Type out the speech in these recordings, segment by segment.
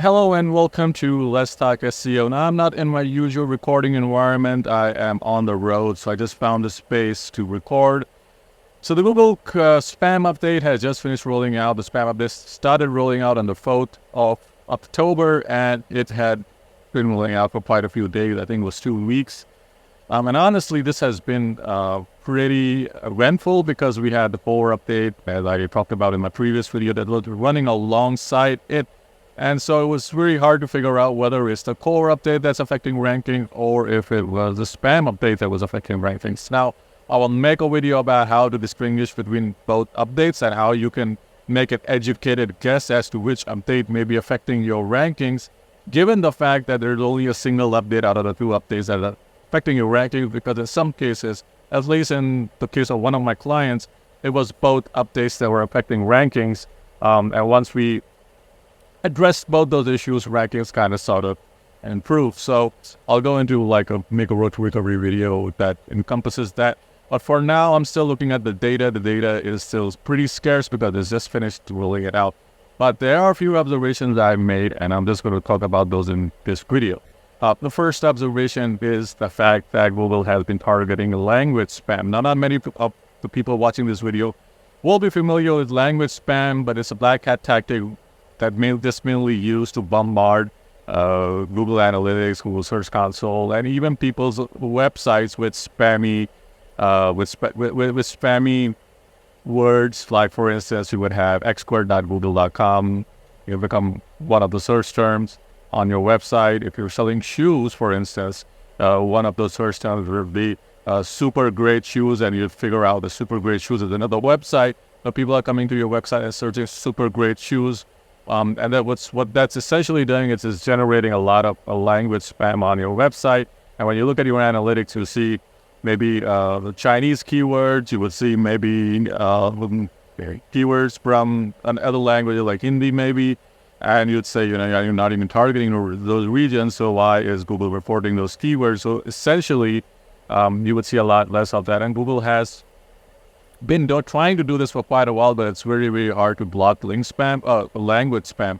Hello and welcome to Let's Talk SEO. Now, I'm not in my usual recording environment. I am on the road, so I just found a space to record. So the Google spam update has just finished rolling out. The spam update started rolling out on the 4th of October, and it had been rolling out for quite a few days. I think it was 2 weeks. And honestly, this has been pretty eventful because we had the core update, as I talked about in my previous video, that was running alongside it. And so it was very hard to figure out whether it's the core update that's affecting ranking or if it was the spam update that was affecting rankings. Now, I will make a video about how to distinguish between both updates and how you can make an educated guess as to which update may be affecting your rankings, given the fact that there's only a single update out of the two updates that are affecting your rankings, because in some cases, at least in the case of one of my clients, it was both updates that were affecting rankings. And once we addressed both those issues, rankings kind of sort of improved. So I'll go into make a road to recovery video that encompasses that. But for now, I'm still looking at the data. The data is still pretty scarce because it's just finished rolling it out. But there are a few observations I've made, and I'm just going to talk about those in this video. The first observation is the fact that Google has been targeting language spam. Now, not many of the people watching this video will be familiar with language spam, but it's a black hat tactic that mainly used to bombard Google Analytics, Google Search Console, and even people's websites with spammy spammy words. Like, for instance, you would have xsquared.google.com. You become one of the search terms on your website. If you're selling shoes, for instance, one of those search terms would be super great shoes, and you'd figure out the super great shoes is another website. But people are coming to your website and searching super great shoes. And what that's essentially doing is generating a lot of language spam on your website. And when you look at your analytics, you see maybe the Chinese keywords. You would see maybe keywords from another language like Hindi maybe. And you'd say, you're not even targeting those regions. So why is Google reporting those keywords? So essentially, you would see a lot less of that. And Google has been trying to do this for quite a while, but it's very, very hard to block language spam.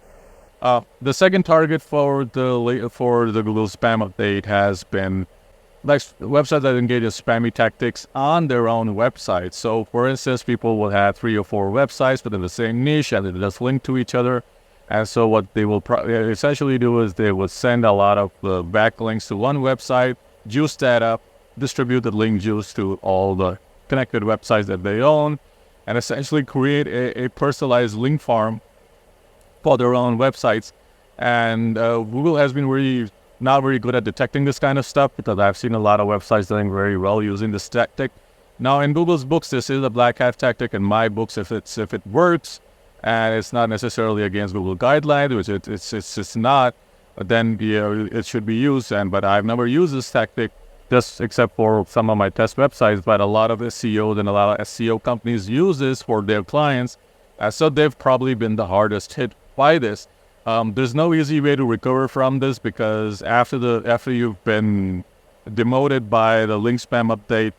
The second target for the Google spam update has been websites that engage in spammy tactics on their own website. So, for instance, people will have 3 or 4 websites within the same niche, and they just link to each other. And so what they will essentially do is they will send a lot of backlinks to one website, juice that up, distribute the link juice to all the connected websites that they own, and essentially create a personalized link farm for their own websites. And Google has been not very good at detecting this kind of stuff, because I've seen a lot of websites doing very well using this tactic. Now, in Google's books, this is a black hat tactic. In my books, if it works and it's not necessarily against Google guidelines, which it's not, then it should be used. But I've never used this tactic, just except for some of my test websites. But a lot of SEOs and a lot of SEO companies use this for their clients. So they've probably been the hardest hit by this. There's no easy way to recover from this, because after you've been demoted by the link spam update,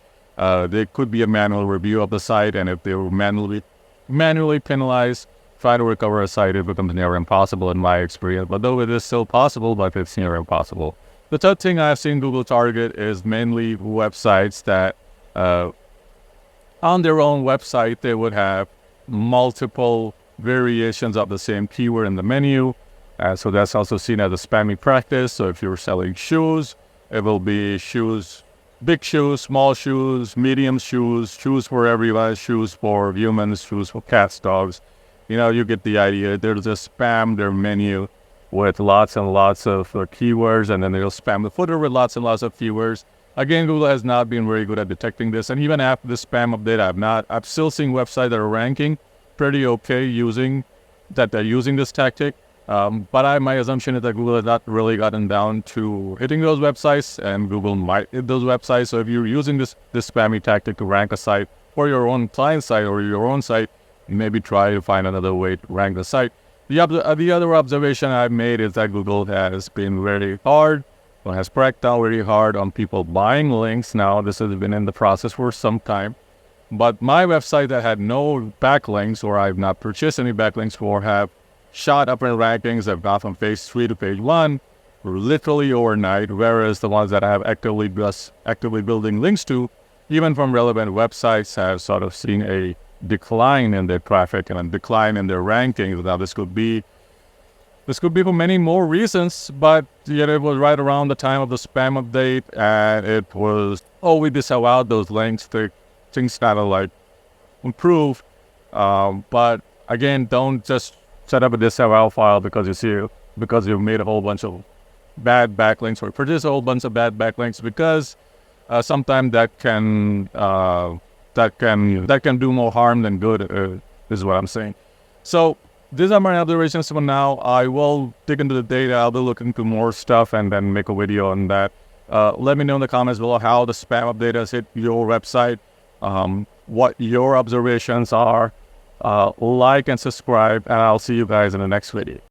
there could be a manual review of the site. And if they were manually penalized, try to recover a site, it becomes near impossible in my experience. But though it is still possible, but it's near impossible. The third thing I've seen Google target is mainly websites that, on their own website, they would have multiple variations of the same keyword in the menu. So that's also seen as a spammy practice. So if you're selling shoes, it will be shoes, big shoes, small shoes, medium shoes, shoes for everyone, shoes for humans, shoes for cats, dogs. You get the idea. They'll just spam their menu with lots and lots of keywords, and then they'll spam the footer with lots and lots of keywords. Again, Google has not been very good at detecting this, and even after the spam update, I'm still seeing websites that are ranking pretty okay they're using this tactic. But my assumption is that Google has not really gotten down to hitting those websites, and Google might hit those websites. So if you're using this spammy tactic to rank a site for your own client site or your own site, maybe try to find another way to rank the site. The other observation I've made is that Google has been very hard, or has cracked down very hard on people buying links. Now, this has been in the process for some time. But my website that had no backlinks, or I've not purchased any backlinks for, have shot up in rankings. They've gone from page 3 to page 1 literally overnight, whereas the ones that I have actively building links to, even from relevant websites, have sort of seen a decline in their traffic and a decline in their rankings. Now, this could be for many more reasons, but yet it was right around the time of the spam update, and it was, we disavowed those links. Things kind of like improve. But again, don't just set up a disavow file because you've made a whole bunch of bad backlinks or produce a whole bunch of bad backlinks, because sometimes that can do more harm than good, is what I'm saying. So these are my observations for now. I will dig into the data. I'll be looking into more stuff and then make a video on that. Let me know in the comments below how the spam update has hit your website, what your observations are. Like and subscribe, and I'll see you guys in the next video.